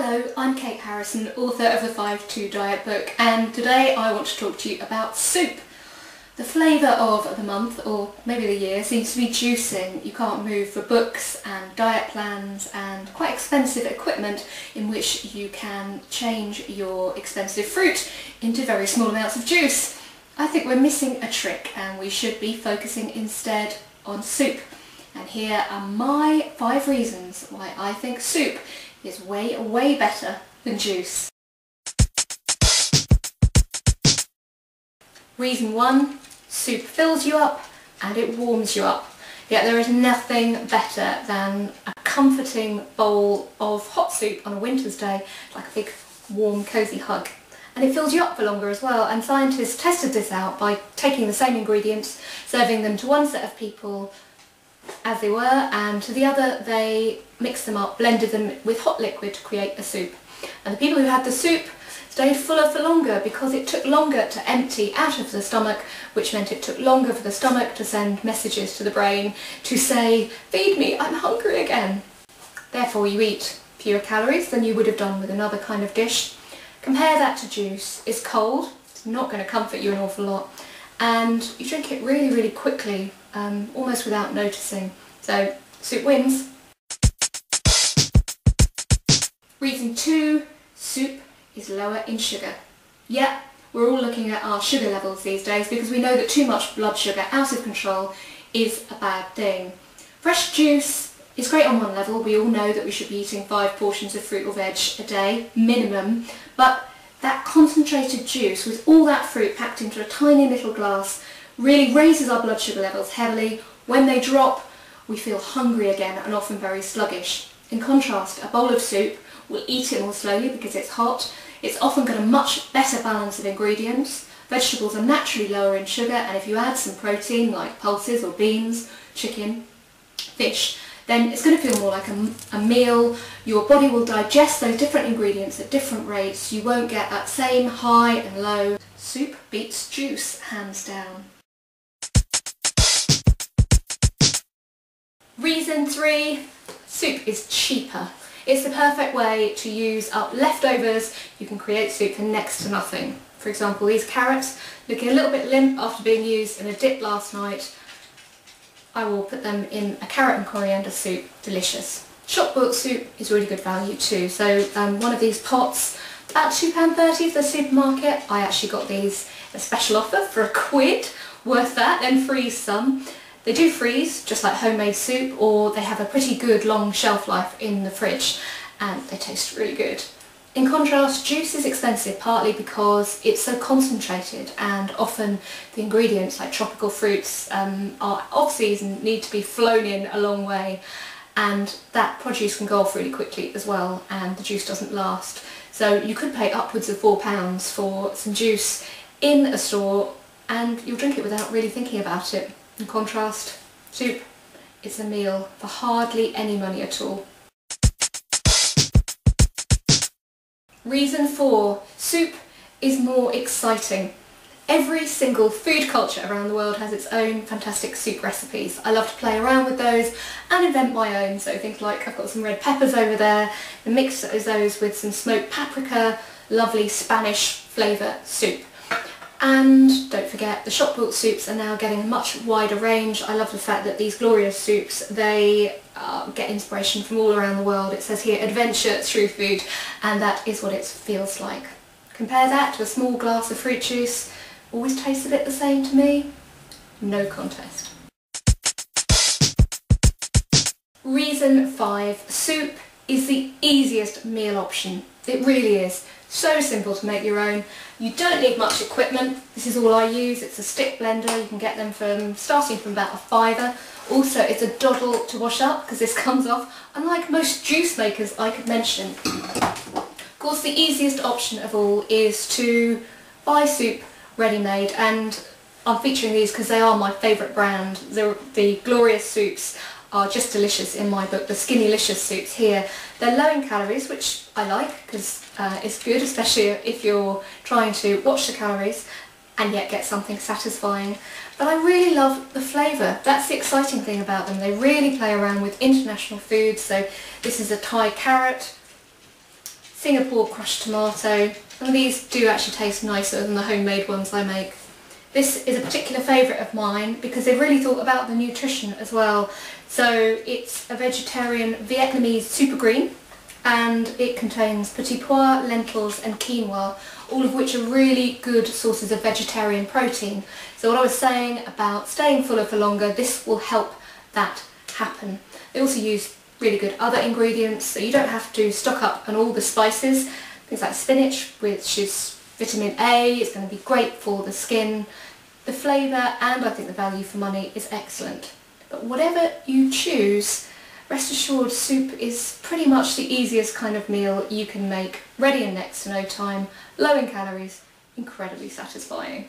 Hello, I'm Kate Harrison, author of the 5-2 Diet book, and today I want to talk to you about soup. The flavour of the month, or maybe the year, seems to be juicing. You can't move for books and diet plans and quite expensive equipment in which you can change your expensive fruit into very small amounts of juice. I think we're missing a trick and we should be focusing instead on soup. And here are my 5 reasons why I think soup is way better than juice. Reason 1, soup fills you up and it warms you up. Yet there is nothing better than a comforting bowl of hot soup on a winter's day, like a big warm cosy hug. And it fills you up for longer as well, and scientists tested this out by taking the same ingredients, serving them to one set of people as they were, and to the other they mixed them up, blended them with hot liquid to create a soup. And the people who had the soup stayed fuller for longer because it took longer to empty out of the stomach, which meant it took longer for the stomach to send messages to the brain to say, feed me, I'm hungry again. Therefore you eat fewer calories than you would have done with another kind of dish. Compare that to juice. It's cold, it's not going to comfort you an awful lot, and you drink it really quickly, almost without noticing. So soup wins. Reason 2, soup is lower in sugar. Yeah, we're all looking at our sugar levels these days because we know that too much blood sugar out of control is a bad thing. Fresh juice is great on one level. We all know that we should be eating 5 portions of fruit or veg a day, minimum, but that concentrated juice with all that fruit packed into a tiny little glass really raises our blood sugar levels heavily. When they drop, we feel hungry again and often very sluggish. In contrast, a bowl of soup, we'll eat it more slowly because it's hot. It's often got a much better balance of ingredients. Vegetables are naturally lower in sugar, and if you add some protein like pulses or beans, chicken, fish, then it's going to feel more like a meal. Your body will digest those different ingredients at different rates. You won't get that same high and low. Soup beats juice, hands down. Reason 3, soup is cheaper. It's the perfect way to use up leftovers. You can create soup for next to nothing. For example, these carrots, looking a little bit limp after being used in a dip last night, I will put them in a carrot and coriander soup. Delicious. Shop bought soup is really good value too. So one of these pots, about £2.30 for the supermarket. I actually got these at a special offer for £1, worth that, then freeze some. They do freeze, just like homemade soup, or they have a pretty good long shelf life in the fridge, and they taste really good. In contrast, juice is expensive partly because it's so concentrated, and often the ingredients like tropical fruits are off season, need to be flown in a long way, and that produce can go off really quickly as well, and the juice doesn't last. So you could pay upwards of £4 for some juice in a store and you'll drink it without really thinking about it. In contrast, soup, it's a meal for hardly any money at all. Reason 4, soup is more exciting. Every single food culture around the world has its own fantastic soup recipes. I love to play around with those and invent my own, so things like I've got some red peppers over there, and mix those with some smoked paprika, lovely Spanish flavour soup. And don't forget, the shop bought soups are now getting a much wider range. I love the fact that these glorious soups, they get inspiration from all around the world. It says here, adventure through food, and that is what it feels like. Compare that to a small glass of fruit juice. Always tastes a bit the same to me. No contest. Reason 5, soup is the easiest meal option. It really is. So simple to make your own. You don't need much equipment. This is all I use. It's a stick blender. You can get them starting from about £5. Also, it's a doddle to wash up because this comes off, unlike most juice makers I could mention. Of course, the easiest option of all is to buy soup ready-made, and I'm featuring these because they are my favourite brand. The glorious soups are just delicious in my book, the Skinnylicious soups here. They're low in calories, which I like because it's good, especially if you're trying to watch the calories and yet get something satisfying. But I really love the flavour. That's the exciting thing about them. They really play around with international foods. So this is a Thai carrot, Singapore crushed tomato. Some of these do actually taste nicer than the homemade ones I make. This is a particular favourite of mine because they've really thought about the nutrition as well. So it's a vegetarian Vietnamese super green, and it contains petit pois, lentils and quinoa, all of which are really good sources of vegetarian protein. So what I was saying about staying fuller for longer, this will help that happen. They also use really good other ingredients, so you don't have to stock up on all the spices. Things like spinach, which is vitamin A, it's going to be great for the skin. The flavour and I think the value for money is excellent. But whatever you choose, rest assured soup is pretty much the easiest kind of meal you can make, ready in next to no time, low in calories, incredibly satisfying.